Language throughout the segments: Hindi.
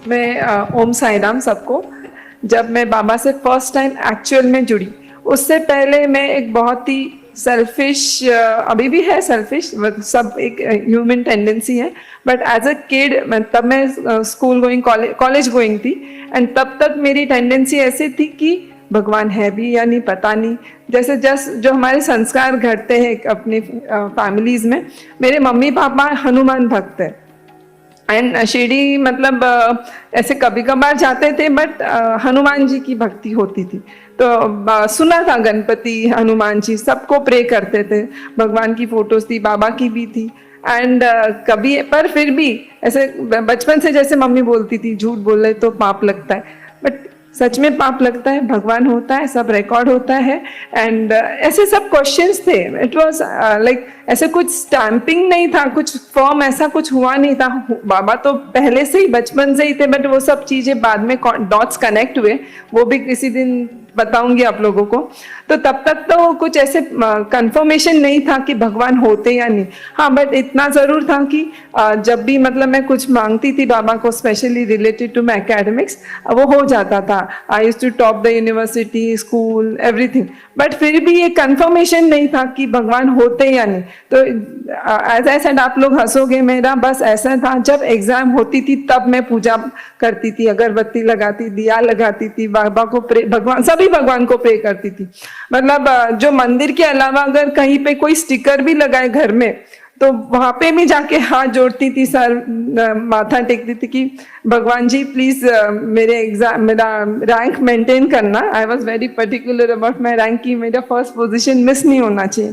मैं ओम साई राम सबको। जब मैं बाबा से फर्स्ट टाइम एक्चुअल में जुड़ी, उससे पहले मैं एक बहुत ही सेल्फिश, अभी भी है सेल्फिश, सब एक ह्यूमन टेंडेंसी है, बट एज अ किड तब मैं स्कूल गोइंग कॉलेज गोइंग थी, एंड तब तक मेरी टेंडेंसी ऐसी थी कि भगवान है भी या नहीं पता नहीं। जैसे जस्ट जो हमारे संस्कार घटते हैं अपनी फैमिलीज में, मेरे मम्मी पापा हनुमान भक्त है, एंड शिरडी मतलब ऐसे कभी कभार जाते थे, बट हनुमान जी की भक्ति होती थी। तो सुना था गणपति हनुमान जी सबको प्रे करते थे, भगवान की फोटोज थी, बाबा की भी थी। एंड कभी पर फिर भी ऐसे बचपन से जैसे मम्मी बोलती थी झूठ बोले तो पाप लगता है, बट सच में पाप लगता है, भगवान होता है, सब रिकॉर्ड होता है। एंड ऐसे सब क्वेश्चंस थे। इट वाज लाइक ऐसे कुछ स्टैंपिंग नहीं था, कुछ फॉर्म ऐसा कुछ हुआ नहीं था। बाबा तो पहले से ही बचपन से ही थे, बट वो सब चीजें बाद में डॉट्स कनेक्ट हुए, वो भी किसी दिन बताऊंगी आप लोगों को। तो तब तक तो कुछ ऐसे कंफर्मेशन नहीं था कि भगवान होते या नहीं। हाँ, बट इतना जरूर था कि जब भी मतलब मैं कुछ मांगती थी बाबा को, specially related to my academics, वो हो जाता था। I used to top the university, school, everything, but फिर भी ये कंफर्मेशन नहीं था कि भगवान होते या नहीं। तो एज आई सेड, आप लोग हंसोगे, मेरा बस ऐसा था, जब एग्जाम होती थी तब मैं पूजा करती थी, अगरबत्ती लगाती, दिया लगाती थी, बाबा को प्रे, भगवान सभी भगवान को प्रे करती थी। मतलब जो मंदिर के अलावा अगर कहीं पे कोई स्टिकर भी लगाए घर में, तो वहां पे भी जाके हाथ जोड़ती थी, सर माथा टेकती थी कि भगवान जी प्लीज मेरे एग्जाम, मेरा रैंक मेंटेन करना। I was very particular about my rank की मेरा फर्स्ट पोजीशन मिस नहीं होना चाहिए।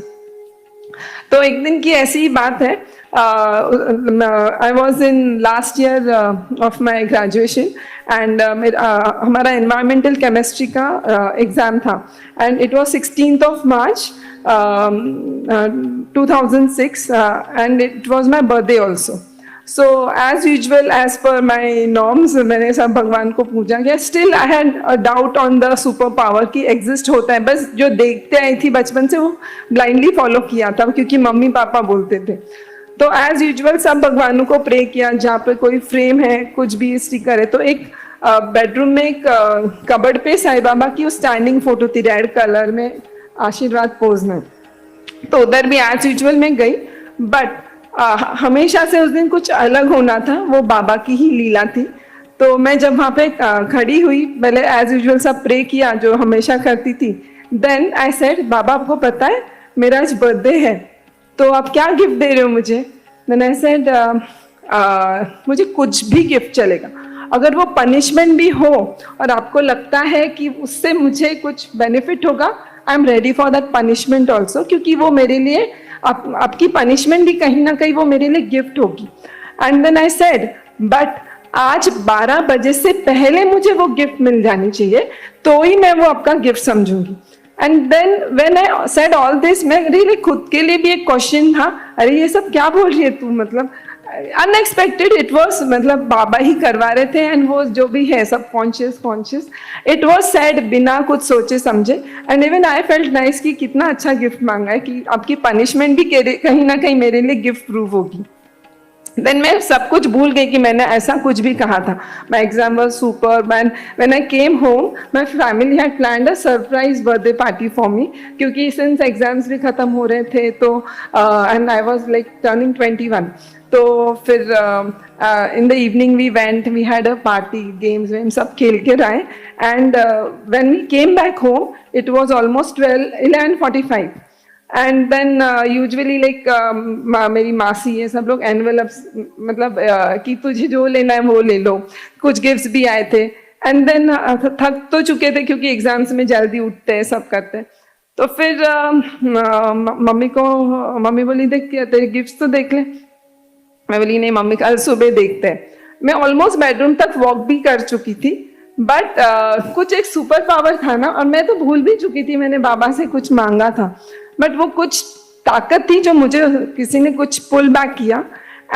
तो एक दिन की ऐसी ही बात है, I was in last year of my graduation, and हमारा एनवायरमेंटल केमिस्ट्री का एग्जाम था, and it was 16th of March 2006, and it was my birthday also. So as usual, as per my norms, मैंने सब भगवान को पूजा किया। Still I had a doubt on the super power कि exist होता है, बस जो देखते आई थी बचपन से वो blindly follow किया था, क्योंकि मम्मी पापा बोलते थे। तो as usual सब भगवानों को प्रे किया, जहाँ पे कोई फ्रेम है, कुछ भी स्टिकर है। तो एक बेडरूम में एक कबर्ड पे साईं बाबा की स्टैंडिंग फोटो थी, रेड कलर में, आशीर्वाद पोज में। तो उधर भी एज यूजुअल में गई, बट हमेशा से उस दिन कुछ अलग होना था, वो बाबा की ही लीला थी। तो मैं जब वहाँ पे खड़ी हुई, पहले एज यूजुअल सब प्रे किया जो हमेशा करती थी। देन आई सेड, बाबा आपको पता है मेरा आज बर्थडे है, तो आप क्या गिफ्ट दे रहे हो मुझे? देन आई सेड, मुझे कुछ भी गिफ्ट चलेगा, अगर वो पनिशमेंट भी हो और आपको लगता है कि उससे मुझे कुछ बेनिफिट होगा, I am ready for that punishment also, क्योंकि वो मेरे लिए आपकी पनिशमेंट भी कहीं ना कहीं वो मेरे लिए गिफ्ट होगी। And then I said, but आज 12 बजे से पहले मुझे वो गिफ्ट मिल जानी चाहिए, तो ही मैं वो आपका गिफ्ट समझूंगी। And then when I said all this, मैं रियली खुद के लिए भी एक क्वेश्चन था, अरे ये सब क्या बोल रही है तू, मतलब अनएक्सपेक्टेड इट वॉज, मतलब बाबा ही करवा रहे थे, एंड वो जो भी है सब कॉन्शियस इट वॉज सेड बिना कुछ सोचे समझे। And even I felt nice कि कितना अच्छा गिफ्ट मांगा है, कि आपकी पनिशमेंट भी कहीं ना कहीं मेरे लिए गिफ्ट प्रूव होगी। देन मैं सब कुछ भूल गई कि मैंने ऐसा कुछ भी कहा था। My exam was super, when I came home my family had planned a surprise birthday party for me, क्योंकि सिंस एग्जाम्स भी खत्म हो रहे थे, तो and I was like turning 21। तो फिर in the evening we went, we had a party, games वेम सब खेल के आए, and when we came back home it was almost 11:45, and then usually like मेरी मासी ये सब लोग एनवेलप्स, मतलब कि तुझे जो लेना है वो ले लो, कुछ गिफ्ट्स भी आए थे। एंड देन थक तो चुके थे क्योंकि एग्जाम्स में जल्दी उठते हैं, सब करते हैं। तो फिर मम्मी बोली, देख तेरे गिफ्ट्स तो देख ले। मैं बोली नहीं मम्मी, कल सुबह देखते हैं। मैं ऑलमोस्ट बेडरूम तक वॉक भी कर चुकी थी, बट कुछ एक सुपर पावर था ना, और मैं तो भूल भी चुकी थी मैंने बाबा से कुछ मांगा था, बट वो कुछ ताकत थी जो मुझे किसी ने कुछ पुल बैक किया।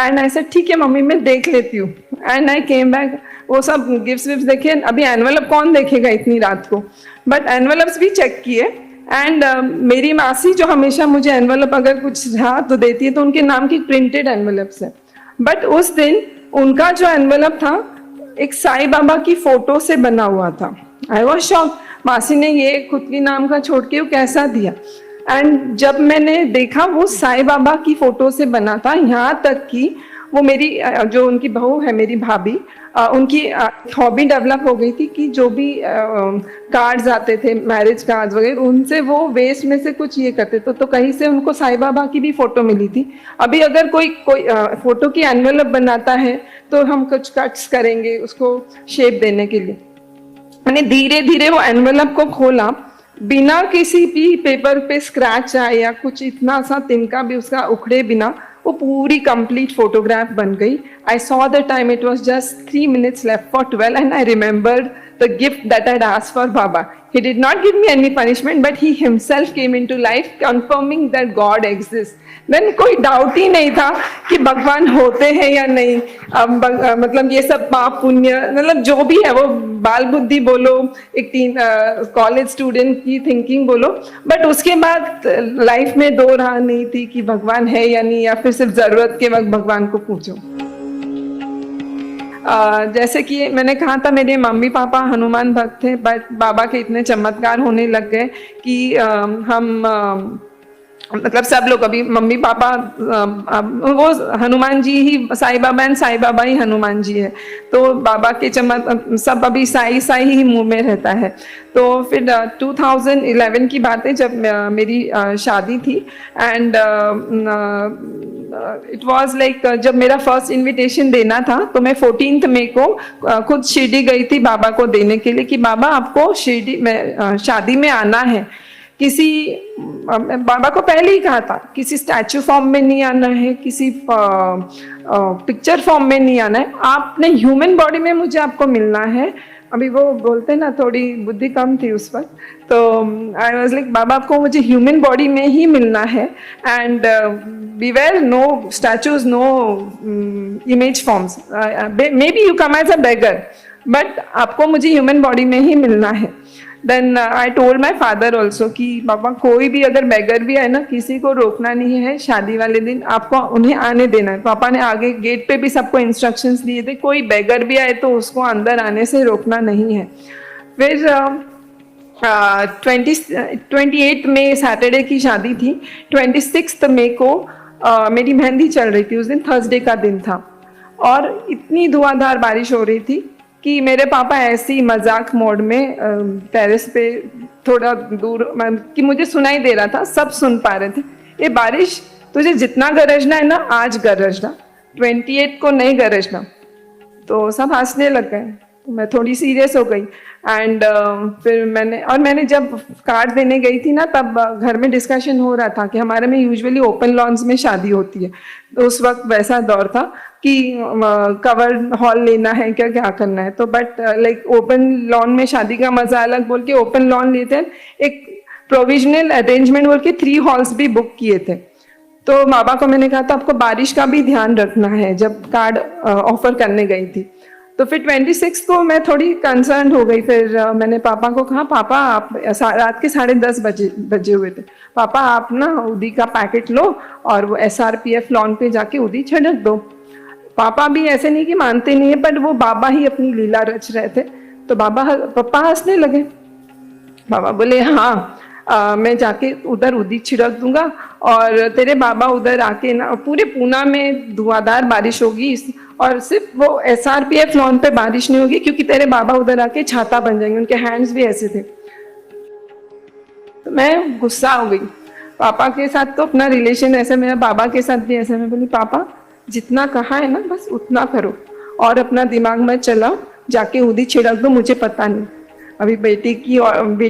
एंड ऐसा ठीक है मम्मी मैं देख लेती हूँ, एंड आई केम बैक, वो सब गिफ्ट्स विफ्ट्स देखे। अभी एनवेलप कौन देखेगा इतनी रात को, बट एनवेलप्स भी चेक किए। एंड मेरी मासी जो हमेशा मुझे एनवेलप अगर कुछ रहा तो देती है, तो उनके नाम की प्रिंटेड एनवेलप्स है, बट उस दिन उनका जो एनवेलप था एक साईं बाबा की फोटो से बना हुआ था। आई वॉज शॉक, मासी ने ये खुद की नाम का छोड़ के वो कैसा दिया। एंड जब मैंने देखा वो साईं बाबा की फोटो से बना था, यहाँ तक कि वो मेरी जो उनकी बहू है, मेरी भाभी, उनकी हॉबी डेवलप हो गई थी कि जो भी कार्ड्स आते थे, मैरिज कार्ड्स वगैरह, उनसे वो वेस्ट में से कुछ ये करते तो कहीं से उनको साईं बाबा की भी फोटो मिली थी। अभी अगर कोई फोटो की एनवेलप बनाता है तो हम कुछ कट्स करेंगे उसको शेप देने के लिए। मैंने धीरे धीरे वो एनवेलप को खोला, बिना किसी भी पेपर पे स्क्रैच आए या कुछ इतना सा तिनका भी उसका उखड़े बिना वो पूरी कंप्लीट फोटोग्राफ बन गई। I saw the time, it was just 3 minutes left for 12 and I remembered the gift that I'd asked for Baba. He did not give me any punishment, but he himself came into life confirming that God exists. Then कोई डाउट ही नहीं था कि भगवान होते हैं या नहीं। मतलब ये सब पाप पुण्य, मतलब जो भी है वो बाल बुद्धि बोलो, एक कॉलेज स्टूडेंट की थिंकिंग बोलो, बट उसके बाद लाइफ में दो राह नहीं थी कि भगवान है या नहीं, या फिर सिर्फ जरूरत के वक्त भगवान को पूछो। जैसे कि मैंने कहा था, मेरे मम्मी पापा हनुमान भक्त थे, बट बाबा के इतने चमत्कार होने लग गए कि हम मतलब सब लोग, अभी मम्मी पापा वो हनुमान जी ही साईं बाबा एंड साईं बाबा ही हनुमान जी है, तो बाबा के सब अभी साई साई ही मुंह में रहता है। तो फिर 2011 की बात है, जब मेरी शादी थी, एंड इट वाज लाइक जब मेरा फर्स्ट इनविटेशन देना था, तो मैं 14 मई को खुद शिरडी गई थी बाबा को देने के लिए कि बाबा आपको शिरडी में शादी में आना है। बाबा को पहले ही कहा था, किसी स्टैचू फॉर्म में नहीं आना है, किसी पिक्चर फॉर्म में नहीं आना है, आपने ह्यूमन बॉडी में मुझे आपको मिलना है। अभी वो बोलते ना, थोड़ी बुद्धि कम थी उस वक्त, तो आई वाज लाइक बाबा आपको मुझे ह्यूमन बॉडी में ही मिलना है, and beware, no statues, no image forms, maybe you come as a beggar, but आपको मुझे ह्यूमन बॉडी में ही मिलना है। Then I told my father also कि पापा कोई भी अगर बेगर भी है ना, किसी को रोकना नहीं है, शादी वाले दिन आपको उन्हें आने देना है। पापा ने आगे गेट पे भी सबको इंस्ट्रक्शंस दिए थे, कोई बेगर भी आए तो उसको अंदर आने से रोकना नहीं है। फिर 28 मई सैटरडे की शादी थी। 26 मई को मेरी मेहंदी चल रही थी, उस दिन थर्सडे का दिन था, और इतनी धुआंधार बारिश हो रही थी कि मेरे पापा ऐसे ही मजाक मोड में टेरेस पे थोड़ा दूर, कि मुझे सुनाई दे रहा था, सब सुन पा रहे थे, ये बारिश तुझे जितना गरजना है ना आज गरजना, 28 को नहीं गरजना। तो सब हंसने लग गए, तो मैं थोड़ी सीरियस हो गई। एंड फिर मैंने जब कार्ड देने गई थी ना, तब घर में डिस्कशन हो रहा था कि हमारे में यूजुअली ओपन लॉन्स में शादी होती है, तो उस वक्त वैसा दौर था कि कवर्ड हॉल लेना है क्या क्या करना है, तो बट लाइक ओपन लॉन में शादी का मजा अलग बोल के ओपन लॉन लेते हैं। एक प्रोविजनल अरेंजमेंट बोल के 3 हॉल्स भी बुक किए थे। तो बाबा को मैंने कहा था आपको बारिश का भी ध्यान रखना है, जब कार्ड ऑफर करने गई थी। तो फिर 26 को मैं थोड़ी कंसर्न हो गई। फिर मैंने पापा को कहा, पापा आप रात के 10:30 बजे हुए थे, पापा आप ना उदी का पैकेट लो और वो SRPF लॉन पे जाके उदी छिड़क दो। पापा भी ऐसे नहीं कि मानते नहीं है, बट वो बाबा ही अपनी लीला रच रहे थे। तो पापा हंसने लगे। बाबा बोले हाँ, मैं जाके उधर उदी छिड़क दूंगा, और तेरे बाबा उधर आके ना, पूरे पूना में धुआंधार बारिश होगी, और सिर्फ वो SRPF लॉन पे बारिश नहीं होगी, क्योंकि तेरे बाबा उधर आके छाता बन जाएंगे। उनके हैंड्स भी ऐसे थे। तो मैं गुस्सा हो गई। पापा के साथ तो अपना रिलेशन ऐसे, मेरा बाबा के साथ भी ऐसे। मैं बोली पापा जितना कहा है ना बस उतना करो, और अपना दिमाग मत चलाओ, जाके उदी छिड़क दो, मुझे पता नहीं। अभी बेटी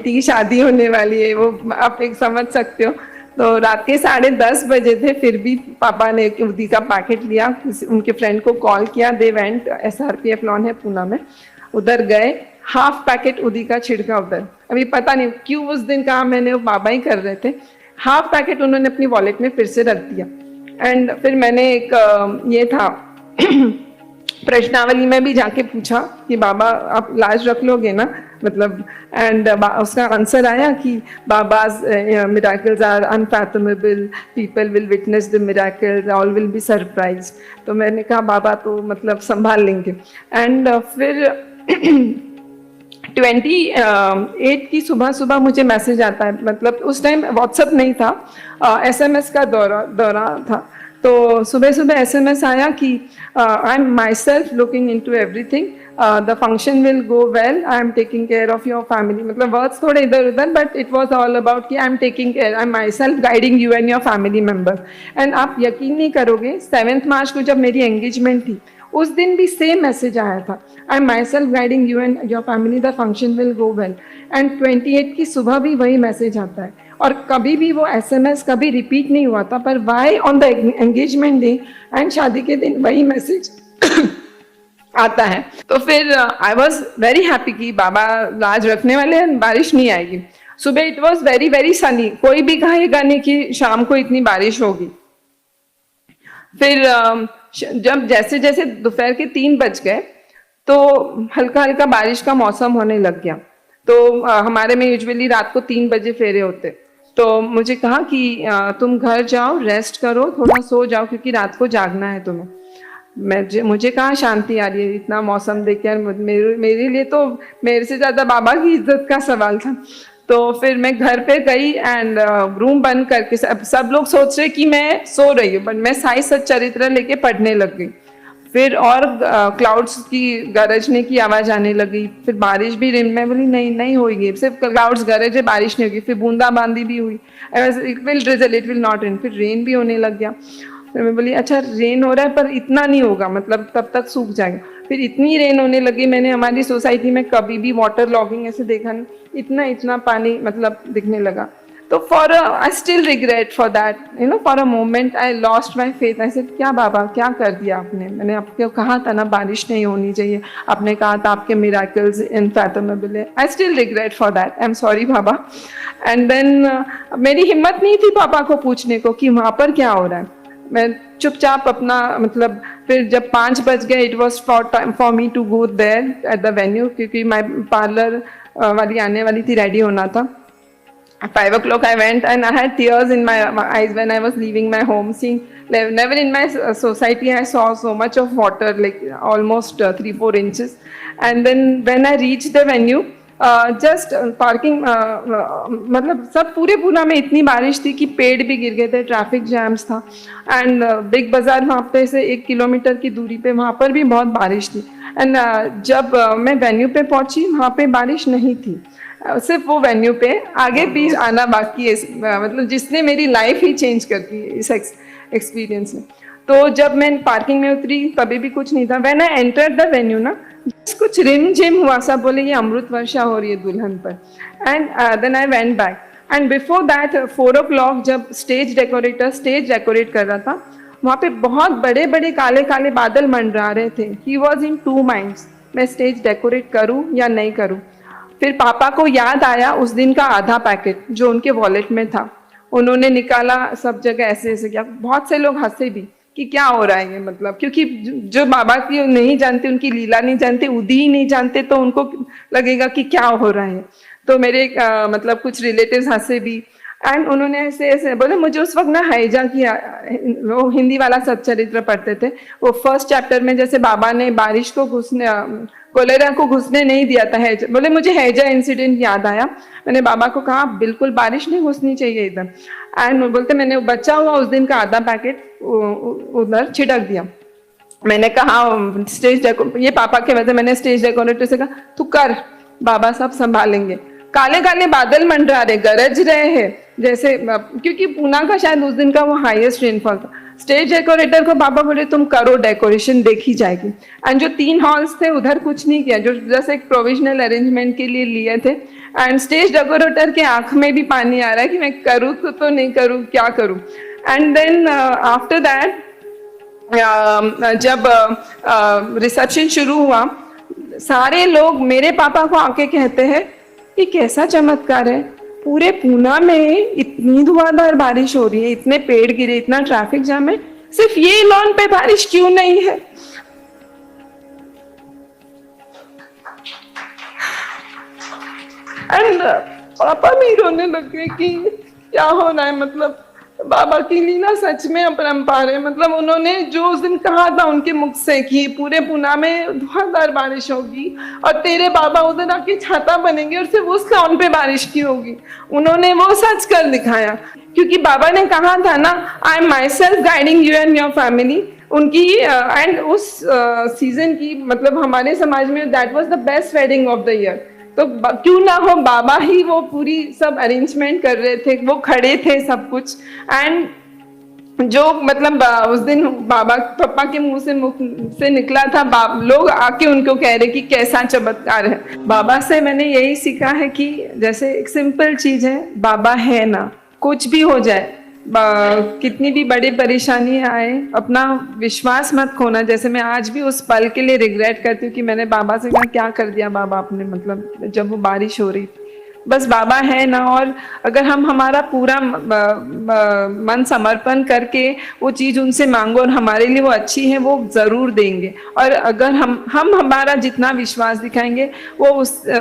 की शादी होने वाली है, वो आप एक समझ सकते हो। तो रात के 10:30 बजे थे, फिर भी पापा ने उदी का पैकेट लिया, उनके फ्रेंड को कॉल किया, दे वेंट, SRPF लॉन है पूना में, उधर गए, हाफ पैकेट उदी का छिड़का उधर। अभी पता नहीं क्यों उस दिन कहा मैंने, वो बाबा ही कर रहे थे। हाफ पैकेट उन्होंने अपनी वॉलेट में फिर से रख दिया। एंड फिर मैंने एक ये था प्रश्नावली में भी जाके पूछा कि बाबा आप लाज रख लोगे ना, मतलब एंड उसका आंसर आया कि बाबा's miracles are unfathomable, people will witness the miracles, all will be surprised. तो मैंने कहा बाबा तो मतलब संभाल लेंगे. एंड फिर 28 की सुबह सुबह मुझे मैसेज आता है, मतलब उस टाइम व्हाट्सएप नहीं था, SMS का दौरा था. तो सुबह सुबह SMS आया कि I am myself looking into everything, the function will go well, I am taking care of your family. मतलब वर्ड्स थोड़े इधर उधर, but it was all about कि I am taking care, I am myself guiding you and your family member. And आप यकीन नहीं करोगे, 7 मार्च को जब मेरी एंगेजमेंट थी उस दिन भी सेम मैसेज आया था, आई am myself guiding you and your family, the function will go well. And 28 की सुबह भी वही मैसेज आता है. और कभी भी वो SMS कभी रिपीट नहीं हुआ था, पर why on the engagement day and शादी के दिन वही मैसेज आता है. तो फिर आई वॉज वेरी हैप्पी कि बाबा लाज रखने वाले हैं, बारिश नहीं आएगी. सुबह it was very very Sunny, कोई भी कहेगा नहीं कि शाम को इतनी बारिश होगी. फिर जब जैसे जैसे दोपहर के 3 बज गए तो हल्का हल्का बारिश का मौसम होने लग गया. तो हमारे में यूजुअली रात को 3 बजे फेरे होते. तो मुझे कहा कि तुम घर जाओ, रेस्ट करो, थोड़ा सो जाओ, क्योंकि रात को जागना है तुम्हें. मुझे कहाँ शांति आ रही है इतना मौसम देख कर. मेरे लिए तो मेरे से ज़्यादा बाबा की इज्जत का सवाल था. तो फिर मैं घर पे गई एंड रूम बंद करके, सब लोग सोच रहे कि मैं सो रही हूँ, बट मैं साई सच्चरित्र लेके पढ़ने लग गई. फिर और क्लाउड्स की गरजने की आवाज़ आने लगी. फिर बारिश भी, मैं बोली नहीं होगी, सिर्फ क्लाउड्स गरजे, बारिश नहीं होगी. फिर बूंदाबांदी भी हुई, it will drizzle, it will not rain. फिर रेन भी होने लग गया. फिर मैं बोली अच्छा रेन हो रहा है पर इतना नहीं होगा, मतलब तब तक सूख जाएगा. फिर इतनी रेन होने लगी, मैंने हमारी सोसाइटी में कभी भी वाटर लॉगिंग ऐसे देखा नहीं, इतना पानी मतलब दिखने लगा. तो for I still regret for that, you know, for a moment I lost my faith. ऐसे क्या बाबा क्या कर दिया आपने, मैंने आपको कहा था ना बारिश नहीं होनी चाहिए, आपने कहा था आपके मिराकल्स इनफैथोमेबल है. I still regret for that, I am sorry बाबा. एंड देन मेरी हिम्मत नहीं थी पापा को पूछने को कि वहाँ पर क्या हो रहा है. मैं चुपचाप अपना मतलब, फिर जब 5 बज गए, it was for me to go there at the venue, क्योंकि माई पार्लर वाली आने वाली थी, रेडी होना था. 5 o'clock I went and I had tears in my eyes when I was leaving my home, seeing never in my society I saw so much of water, like almost 3-4 inches. And then when I reached the venue, just parking मतलब सब पूरे पूना में इतनी बारिश थी कि पेड़ भी गिर गए थे, ट्रैफिक जैम्स था. एंड बिग बाज़ार वहाँ पे से 1 किलोमीटर की दूरी पे, वहाँ पर भी बहुत बारिश थी. एंड जब मैं वेन्यू पे पहुँची वहाँ पे बारिश नहीं थी, सिर्फ वो वेन्यू पे. आगे भी आना बाकी है, मतलब जिसने मेरी लाइफ ही चेंज कर दी इस एक्सपीरियंस में. तो जब मैं पार्किंग में उतरी तभी भी कुछ नहीं था. When I entered the venue ना, कुछ रिम झिम हुआ, सब बोले ये अमृत वर्षा हो रही है दुल्हन पर. And then I went back. And before that 4 o'clock जब स्टेज डेकोरेट कर रहा था, वहाँ पे बहुत बड़े बड़े काले काले बादल मंडरा रहे थे. ही वॉज इन 2 minds, मैं स्टेज डेकोरेट करूँ या नहीं करूँ. फिर पापा को याद आया उस दिन का आधा पैकेट जो उनके वॉलेट में था, उन्होंने निकाला, सब जगह ऐसे ऐसे किया. बहुत से लोग हंसे भी कि क्या हो रहा है ये, मतलब क्योंकि जो बाबा की नहीं जानते, उनकी लीला नहीं जानते, उदी ही नहीं जानते, तो उनको लगेगा कि क्या हो रहा है. तो मेरे मतलब कुछ रिलेटिव्स हंसे भी. एंड उन्होंने ऐसे ऐसे बोले. मुझे उस वक्त ना हैजा किया, वो हिंदी वाला सच्चरित्र पढ़ते थे, वो फर्स्ट चैप्टर में जैसे बाबा ने बारिश को घुसने, कोलेरा को घुसने नहीं दिया था, हैजा बोले. मुझे हैजा इंसिडेंट याद आया. मैंने बाबा को कहा बिल्कुल बारिश नहीं घुसनी चाहिए इधर. एंड बोलते मैंने बचा हुआ उस दिन का आधा पैकेट उधर छिड़क दिया. मैंने कहा स्टेज ये पापा के वजह, मैंने स्टेज डेकोरेटर से कहा तू कर, बाबा सब संभालेंगे. काले काले बादल मंडरा रहे, गरज रहे हैं जैसे, क्योंकि पूना का शायद उस दिन का वो हाईएस्ट रेनफॉल था. स्टेज डेकोरेटर को पापा बोले तुम करो, डेकोरेशन देखी जाएगी. एंड जो 3 हॉल्स थे उधर कुछ नहीं किया, जो जैसे एक प्रोविजनल अरेंजमेंट के लिए लिए थे. एंड स्टेज डेकोरेटर के आंख में भी पानी आ रहा है कि मैं करूँ तो नहीं करूँ, क्या करूँ. एंड देन आफ्टर दैट जब रिसेप्शन शुरू हुआ, सारे लोग मेरे पापा को आके कहते हैं ये कैसा चमत्कार है, पूरे पूना में इतनी धुआंधार बारिश हो रही है, इतने पेड़ गिरे, इतना ट्रैफिक जाम है, सिर्फ ये लॉन पे बारिश क्यों नहीं है. एंड पापा भी रोने लग गए कि क्या हो रहा है, मतलब बाबा की लीला सच में अपरंपार है। मतलब उन्होंने जो उस दिन कहा था उनके मुख से कि पूरे पूना में धुआंधार बारिश होगी और तेरे बाबा उधर आके छाता बनेंगे और सिर्फ उस लाउन पे बारिश की होगी, उन्होंने वो सच कर दिखाया। क्योंकि बाबा ने कहा था ना, आई am myself guiding you and your family. उनकी एंड उस सीजन की, मतलब हमारे समाज में that was the best wedding of the year. तो क्यों ना हो, बाबा ही वो पूरी सब अरेंजमेंट कर रहे थे, वो खड़े थे सब कुछ। एंड जो मतलब उस दिन बाबा पापा के मुंह से निकला था, लोग आके उनको कह रहे कि कैसा चमत्कार है। बाबा से मैंने यही सीखा है कि जैसे एक सिंपल चीज है, बाबा है ना, कुछ भी हो जाए, कितनी भी बड़ी परेशानी आए, अपना विश्वास मत खोना। जैसे मैं आज भी उस पल के लिए रिग्रेट करती हूँ कि मैंने बाबा से कहा क्या कर दिया बाबा आपने, मतलब जब वो बारिश हो रही थी। बस बाबा है ना, और अगर हम हमारा पूरा मन समर्पण करके वो चीज़ उनसे मांगो और हमारे लिए वो अच्छी है, वो ज़रूर देंगे। और अगर हम हमारा जितना विश्वास दिखाएंगे, वो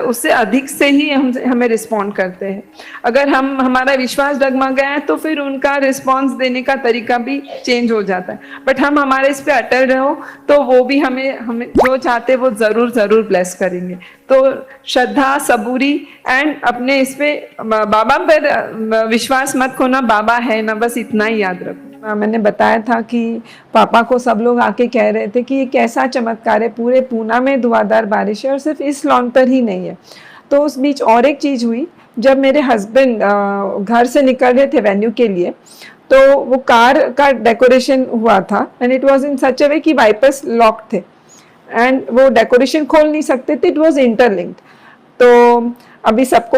उससे अधिक से ही हमें रिस्पॉन्ड करते हैं। अगर हमारा विश्वास डगमगाया है तो फिर उनका रिस्पॉन्स देने का तरीका भी चेंज हो जाता है। बट हम हमारे इस पे अटल रहो तो वो भी हमें जो चाहते वो ज़रूर ब्लेस करेंगे। तो श्रद्धा, सबूरी एंड अपने इस पे बाबा पर विश्वास मत खोना, बाबा है ना, बस इतना ही याद रखो। मैंने बताया था कि पापा को सब लोग आके कह रहे थे कि ये कैसा चमत्कार है, पूरे पूना में धुआंधार बारिश है और सिर्फ इस लॉन पर ही नहीं है। तो उस बीच और एक चीज़ हुई, जब मेरे हस्बैंड घर से निकल रहे थे वेन्यू के लिए, तो वो कार का डेकोरेशन हुआ था एंड इट वॉज इन सच अ वे कि वाइपर्स लॉक थे एंड वो डेकोरेशन खोल नहीं सकते थे, इट वॉज इंटरलिंक्ड। तो अभी सबको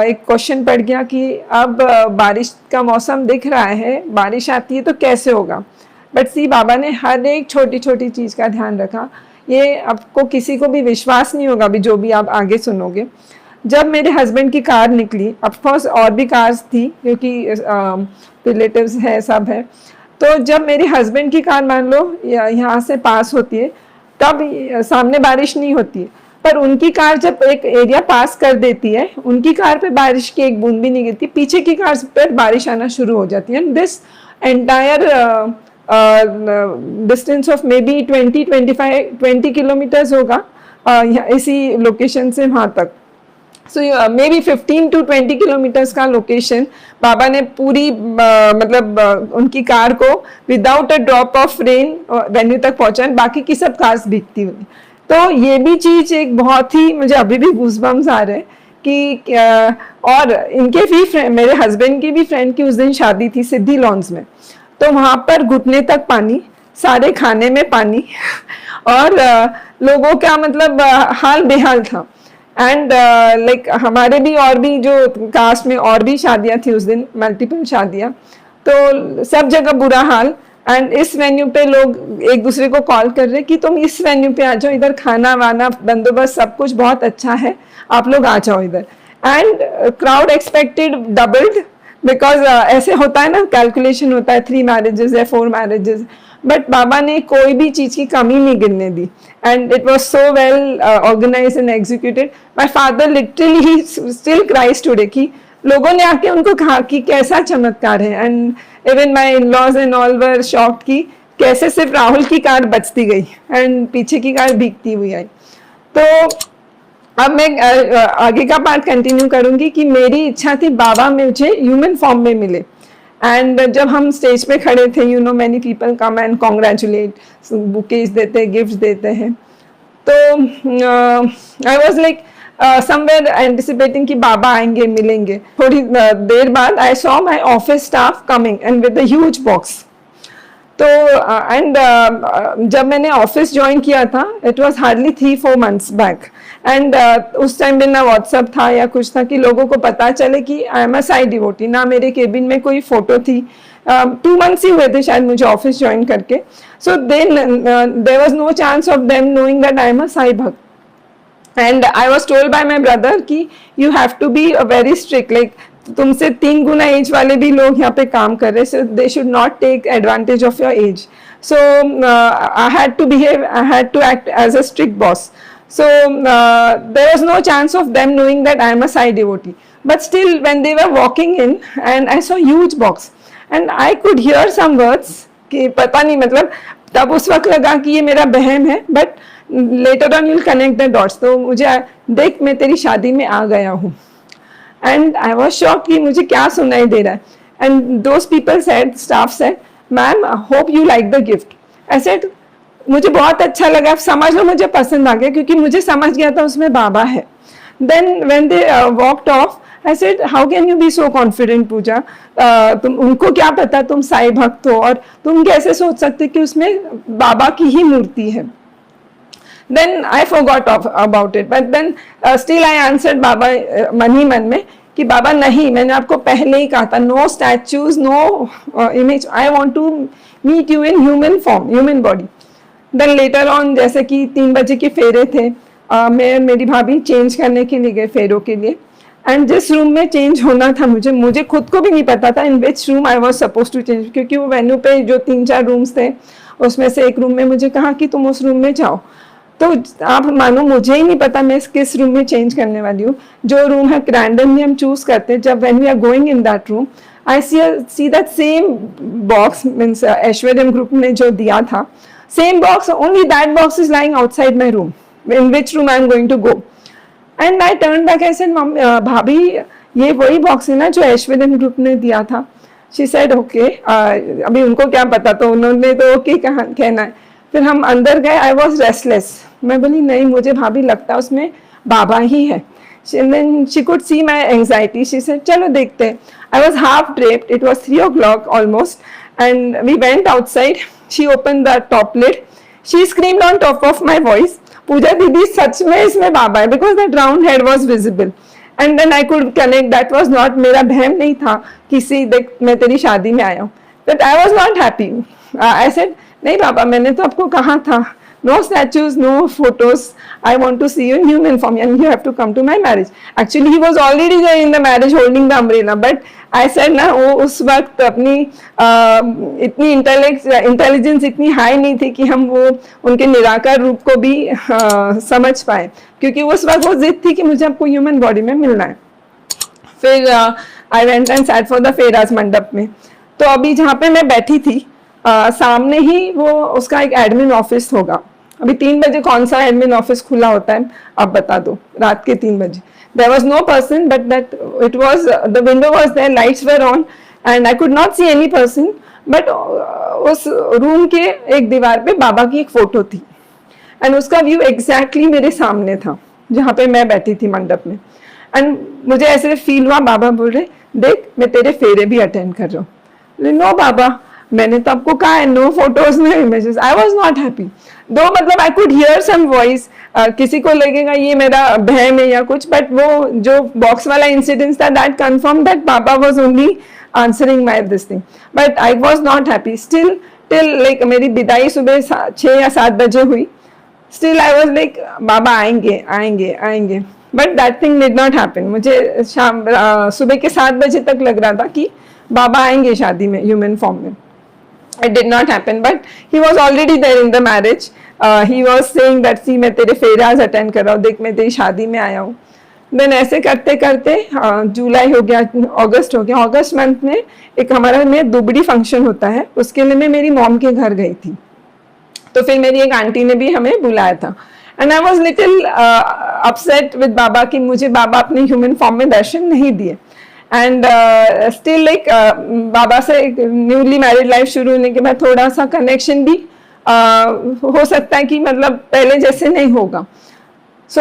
एक क्वेश्चन पड़ गया कि अब बारिश का मौसम दिख रहा है, बारिश आती है तो कैसे होगा। बट सी, बाबा ने हर एक छोटी छोटी चीज़ का ध्यान रखा। ये आपको किसी को भी विश्वास नहीं होगा अभी जो भी आप आगे सुनोगे। जब मेरे हस्बैंड की कार निकली, ऑफकोर्स और भी कार्स थी क्योंकि रिलेटिव्स है, सब है, तो जब मेरे हस्बैंड की कार मान लो यहाँ से पास होती है तब सामने बारिश नहीं होती है, पर उनकी कार जब एक एरिया पास कर देती है, उनकी कार पे बारिश की एक बूंद भी नहीं गिरती, पीछे की कार पर बारिश आना शुरू हो जाती है। And this entire distance of may be 20 kilometres होगा इसी लोकेशन से वहाँ तक। सो मे बी 15 to 20 किलोमीटर्स का लोकेशन बाबा ने पूरी मतलब उनकी कार को without a drop of rain venue तक पहुंचा, बाकी की सब कार्स भीगती हुई। तो ये भी चीज एक बहुत ही, मुझे अभी भी गूज़बम्स आ रहे हैं कि और इनके भी मेरे हस्बैंड की भी फ्रेंड की उस दिन शादी थी सिद्धि लॉन्स में, तो वहाँ पर घुटने तक पानी, सारे खाने में पानी और लोगों का मतलब हाल बेहाल था। एंड लाइक हमारे भी और भी जो कास्ट में और भी शादियां थी उस दिन, मल्टीपल शादियां, तो सब जगह बुरा हाल। एंड इस वेन्यू पे लोग एक दूसरे को कॉल कर रहे कि तुम इस वेन्यू पे आ जाओ, इधर खाना वाना बंदोबस्त सब कुछ बहुत अच्छा है, आप लोग आ जाओ इधर। And crowd expected doubled because ऐसे होता है ना, कैलकुलेशन होता है 3 मैरिजेस या 4 मैरिजेस, बट बाबा ने कोई भी चीज की कमी नहीं गिरने दी। And it was so well organise and executed. My father literally he still cries today कि लोगों ने आके उनको कहा कि कैसा चमत्कार है। And even my in laws and all were shocked कि कैसे सिर्फ राहुल की कार बचती गई एंड पीछे की कार भीगती हुई आई। तो अब मैं आगे का पार्ट कंटिन्यू करूंगी कि मेरी इच्छा थी बाबा मुझे ह्यूमन फॉर्म में मिले। एंड जब हम स्टेज पे खड़े थे, you know many people come and congratulate, bouquets देते हैं, गिफ्ट देते हैं, तो आई वॉज लाइक समवेयर एंटिसिपेटिंग कि बाबा आएंगे, मिलेंगे। थोड़ी देर बाद I saw my office staff coming and with a huge box. तो एंड जब मैंने ऑफिस ज्वाइन किया था, it was hardly 3-4 months back. And उस टाइम भी ना व्हाट्सएप था या कुछ था कि लोगों को पता चले कि I am a Sai devotee. ना मेरे केबिन में कोई फोटो थी, 2 months ही हुए थे शायद मुझे ऑफिस ज्वाइन करके। So there was no chance of them knowing that I am a Sai भक्त। And I was told by my brother कि you have to be very strict, like तुमसे 3 गुना एज वाले भी लोग यहाँ पे काम कर रहे, so they should not take advantage of your age. So I had to behave, I had to act as a strict boss. So there was no chance of them knowing that I am a Sai devotee. But still, when they were walking in, and I saw huge box, and I could hear some words कि पता नहीं, मतलब तब उस वक्त लगा कि ये मेरा बहम है, but later on you'll connect the dots. तो मुझे देख मैं तेरी शादी में आ गया हूँ. And I was shocked कि मुझे क्या सुनाई दे रहा है. And those people said, staff said, ma'am hope you like the gift. I said, मुझे बहुत अच्छा लगा, समझ लो मुझे पसंद आ गया, क्योंकि मुझे समझ गया था उसमें बाबा है. Then when they walked off, I said, how can you be so confident, पूजा? तुम, उनको क्या पता तुम साई भक्त हो, और तुम कैसे सोच सकते कि उसमें बाबा की ही मूर्ति है. Then I forgot about it, but then still I answered बाबा मन ही मन में कि बाबा नहीं, मैंने आपको पहले ही कहा था, no statues, no image, I want to meet you in human form, human body. Then later on, जैसे कि 3 बजे के फेरे थे, मैं मेरी भाभी चेंज करने के लिए गए फेरों के लिए, एंड जिस रूम में चेंज होना था मुझे खुद को भी नहीं पता था in which room I was suppose to change, क्योंकि वो वेन्यू पे जो 3-4 रूम्स थे उसमें से एक रूम में मुझे कहा कि तुम उस रूम में जाओ. तो आप मानो मुझे ही नहीं पता मैं किस रूम में चेंज करने वाली हूँ. जो रूम है रैंडमली हम चूज करते हैं. जब when we are going in that room, I see that same box, means Aishwaryam group ने जो दिया था, same box, only that box is lying outside my room, in which room I am going to go. And I turn back, I said भाभी ये वही बॉक्स है ना जो ऐश्वर्यम ग्रुप ने दिया था. She said okay. अभी उनको क्या पता, तो उन्होंने तो ओके कहना है. फिर हम अंदर गए. I was restless. मैं बोली नहीं, मुझे भाभी लगता है उसमें बाबा ही है. She could see my anxiety. She said चलो देखते हैं. I was half draped. It was 3 o'clock almost, and we went outside. She open the top lid. She screamed on top of my voice, Puja दीदी सच में इसमें बाबा है, because that round head was visible. And then I could connect, that was not, मेरा बहम नहीं था किसी देख मैं तेरी शादी में आया हूँ. But I was not happy. I said नहीं बाबा, मैंने तो आपको कहा था, no statues, no photos, I want to see you in human form and you have to come to my marriage. Actually he was already there in the marriage holding the umbrella, but I said ना, वो उस वक्त अपनी इतनी इंटेलिजेंस इतनी हाई नहीं थी कि हम वो उनके निराकार रूप को भी समझ पाए, क्योंकि उस वक्त वो जिद थी कि मुझे आपको ह्यूमन बॉडी में मिलना है. फिर I went and sat for the फेराज मंडप में. तो अभी जहाँ पे मैं बैठी थी, सामने ही वो उसका एक एडमिन ऑफिस होगा. अभी 3 बजे कौन सा एडमिन ऑफिस खुला होता है, आप बता दो, रात के 3 बजे. There was no person, but that it was, the window was there, lights were on, and I could not see any person. But उस रूम के एक दीवार पे बाबा की एक फोटो थी, एंड उसका व्यू एग्जैक्टली मेरे सामने था जहाँ पे मैं बैठी थी मंडप में. एंड मुझे ऐसे फील हुआ, बाबा बोल रहे देख मैं तेरे फेरे भी अटेंड कर रहा हूँ. नो बाबा, मैंने तो आपको कहा है no photos no images. I was not happy though, मतलब I could hear some voice. किसी को लगेगा ये मेरा बहम है या कुछ, बट वो जो बॉक्स वाला इंसिडेंस था, that confirm that Baba was only answering my this thing. But I was not happy still till like मेरी विदाई सुबह 6 या 7 बजे हुई. स्टिल आई वॉज लाइक बाबा आएंगे आएंगे आएंगे, but that thing did not happen. मुझे शाम सुबह के 7 बजे तक लग रहा था कि बाबा आएंगे शादी में ह्यूमन फॉर्म में. It did not happen, but he was already there in the marriage. He was saying that see मैं तेरे फेराज अटेंड कर रहा हूँ, देख मैं तेरी शादी में आया हूँ. देन ऐसे करते करते जुलाई हो गया, अगस्त हो गया. अगस्त मंथ में एक हमारे में दुबड़ी फंक्शन होता है, उसके लिए मैं मेरी मॉम के घर गई थी. तो फिर मेरी एक आंटी ने भी हमें बुलाया था. And I was little upset with Baba कि मुझे बाबा अपने ह्यूमन फॉर्म में दर्शन नहीं दिए. एंड स्टिल लाइक बाबा से न्यूली मैरिड लाइफ शुरू होने के बाद थोड़ा सा कनेक्शन भी हो सकता है कि मतलब पहले जैसे नहीं होगा. सो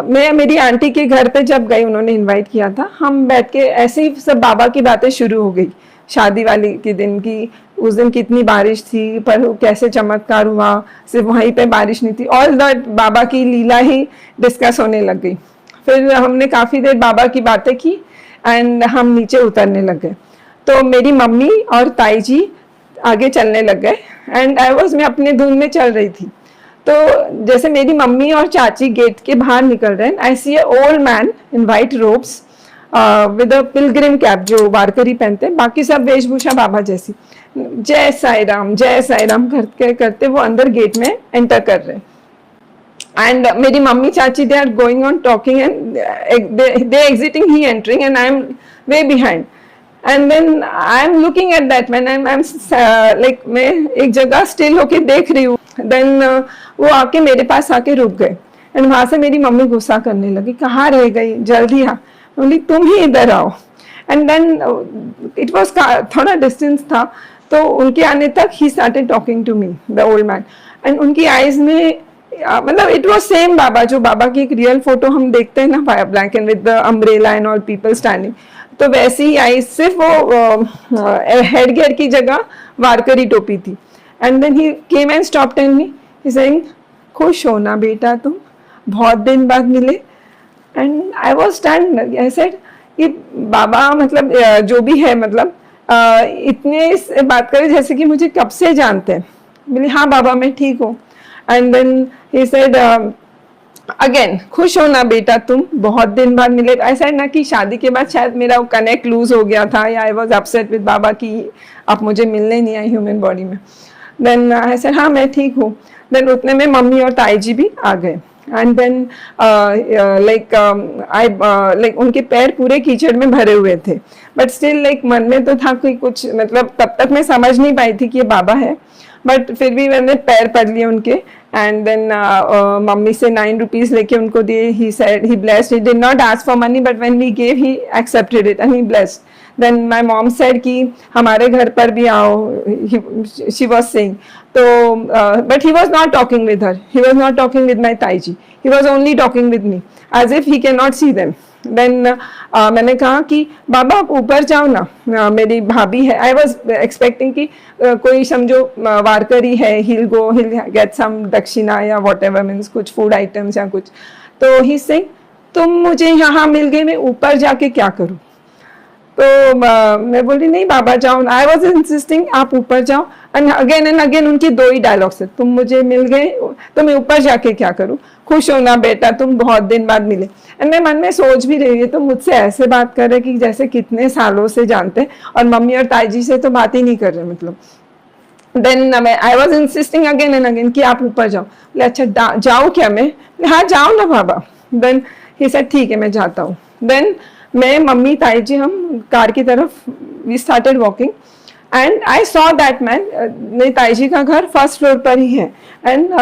मैं मेरी आंटी के घर पे जब गई, उन्होंने इनवाइट किया था, हम बैठ के ऐसे ही सब बाबा की बातें शुरू हो गई शादी वाली के दिन की. उस दिन कितनी बारिश थी, पर कैसे चमत्कार हुआ, सिर्फ वहीं पे बारिश नहीं थी. ऑल दैट बाबा की लीला ही डिस्कस होने लग गई. फिर हमने काफ़ी देर बाबा की बातें की एंड हम नीचे उतरने लग गए. तो मेरी मम्मी और ताई जी आगे चलने लग गए एंड मैं अपने धुन में चल रही थी. तो जैसे मेरी मम्मी और चाची गेट के बाहर निकल रहे हैं, I see a old man in white robes with a pilgrim cap, जो वारकरी पहनते हैं, बाकी सब वेशभूषा बाबा जैसी. जय साई राम करते करते वो अंदर गेट में एंटर कर रहे. and मेरी मम्मी चाची they are going on talking and they exiting, he entering and I am way behind. And then I am looking at that man, I'm like मैं एक जगह still होके देख रही हूँ. Then वो आके मेरे पास आके रुक गए एंड वहां से मेरी मम्मी गुस्सा करने लगी, कहाँ रह गई, जल्दी आ. बोली तुम ही इधर आओ. एंड देन इट वाज थोड़ा डिस्टेंस था, तो उनके आने तक ही started talking to me, the old man. And उनकी आईज में मतलब इट वाज सेम बाबा, जो बाबा की एक रियल फोटो हम देखते हैं ना, black and with the umbrella and all people standing, तो वैसी ही आई, सिर्फ वो हेड गियर की जगह वारकरी टोपी थी. And then he came and stopped and me, he saying खुश हो ना बेटा तुम, बहुत दिन बाद मिले. And I was stand, I said कि बाबा मतलब जो भी है मतलब इतने बात करे जैसे कि मुझे कब से जानते हैं. बोली हाँ बाबा मैं ठीक हूँ. And then he said again खुश हो ना बेटा तुम, बहुत दिन बाद मिले. ऐसा ना कि शादी के बाद शायद मेरा कनेक्ट लूज हो गया था या I was upset with Baba कि आप मुझे मिलने नहीं आए ह्यूमन बॉडी में. देन आई सेड हाँ मैं ठीक हूँ. देन उतने में मम्मी और ताई जी भी आ गए. एंड देन लाइक उनके पैर पूरे कीचड़ में भरे हुए थे, बट स्टिल लाइक मन में तो था कोई कुछ, मतलब तब तक मैं समझ नहीं पाई थी कि ये बाबा है, बट फिर भी मैंने पैर पढ़ लिए उनके. एंड देन मम्मी से 9 रुपीज लेके उनको दिए. He said he blessed, he did not ask for money but when we gave he accepted it and he blessed. Then my mom said कि हमारे घर पर भी आओ, शी वाज सेइंग. तो but he was not talking with her, he was not talking with my Tai ji, he was only talking with me as if he can not see them. Then मैंने कहा कि बाबा आप ऊपर जाओ ना, मेरी भाभी है. आई वॉज एक्सपेक्टिंग कि कोई समझो वारकरी है, हिल गो, हिल गेट सम दक्षिणा या वॉट एवर, मीन्स कुछ फूड आइटम्स या कुछ. तो ही से तुम मुझे यहाँ मिल गए, मैं ऊपर जाके क्या करूँ. तो मैं बोली नहीं बाबा जाओ. आई वॉज इंसिस्टिंग आप ऊपर जाओ. एंड अगेन उनकी दो ही डायलॉग्स है, तुम मुझे मिल गए तो मैं ऊपर जाके क्या करूँ, खुश हो ना बेटा तुम, बहुत दिन बाद मिले. एंड मैं मन में सोच भी रही है तो मुझसे ऐसे बात कर रहे कि जैसे कितने सालों से जानते, और मम्मी और ताई जी से तो बात ही नहीं कर रहे मतलब. Then I was insisting again and again कि आप ऊपर जाओ. अच्छा जाऊँ क्या मैं, हाँ जाओ ना बाबा. देन ही सेड ठीक है मैं जाता हूँ. देन मैं मम्मी ताई जी हम कार की तरफ we started walking and I saw that man. मेरी ताई जी का घर फर्स्ट फ्लोर पर ही है एंड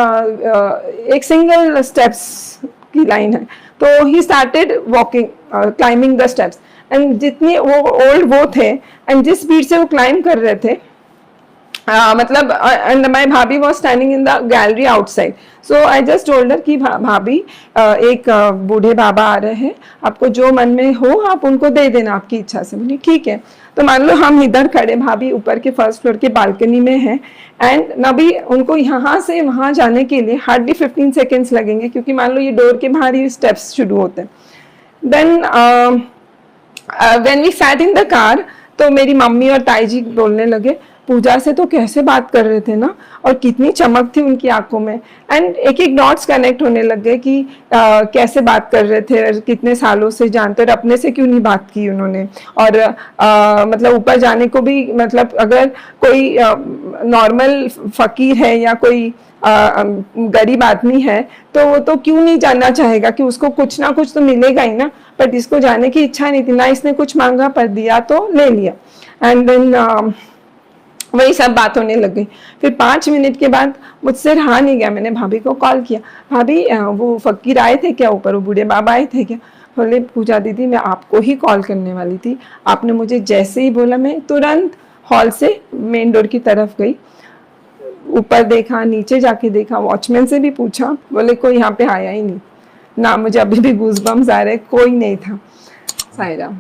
एक सिंगल स्टेप्स की लाइन है. तो he started walking climbing the steps and जितनी वो ओल्ड वो थे एंड जिस स्पीड से वो क्लाइंब कर रहे थे, मतलब एंड माय भाभी was standing in the gallery outside. So I just told her कि भाभी एक बूढ़े बाबा आ रहे हैं, आपको जो मन में हो आप उनको दे देना आपकी इच्छा से. बोली ठीक है. तो मान लो हम इधर खड़े, भाभी ऊपर के फर्स्ट फ्लोर के बालकनी में हैं एंड नबी उनको यहाँ से वहाँ जाने के लिए हार्डली 15 सेकेंड्स लगेंगे, क्योंकि मान लो ये डोर के बाहर ही स्टेप्स शुरू होते हैं. Then when we sat in the car, तो मेरी मम्मी और ताई जी बोलने लगे पूजा से तो कैसे बात कर रहे थे ना, और कितनी चमक थी उनकी आंखों में. एंड एक एक डॉट्स कनेक्ट होने लग गए कि कैसे बात कर रहे थे, कितने सालों से जानते, और अपने से क्यों नहीं बात की उन्होंने. और मतलब ऊपर जाने को भी, मतलब अगर कोई नॉर्मल फकीर है या कोई गरीब आदमी है तो वो तो क्यों नहीं जानना चाहेगा कि उसको कुछ ना कुछ तो मिलेगा ही ना. बट इसको जाने की इच्छा नहीं थी ना, इसने कुछ मांगा पर दिया तो ले लिया. एंड देन वही सब बात होने लग गई. फिर 5 मिनट के बाद मुझसे रहा नहीं गया, मैंने भाभी को कॉल किया, भाभी वो फकीर आए थे क्या ऊपर, वो बूढ़े बाबा आए थे क्या. बोले पूजा दीदी मैं आपको ही कॉल करने वाली थी, आपने मुझे जैसे ही बोला मैं तुरंत हॉल से मेन डोर की तरफ गई. ऊपर देखा, नीचे जाके देखा, वॉचमैन से भी पूछा, बोले कोई यहाँ पे आया ही नहीं ना. मुझे अभी भी गूज़बम्स आ रहे, कोई नहीं था. सायरा.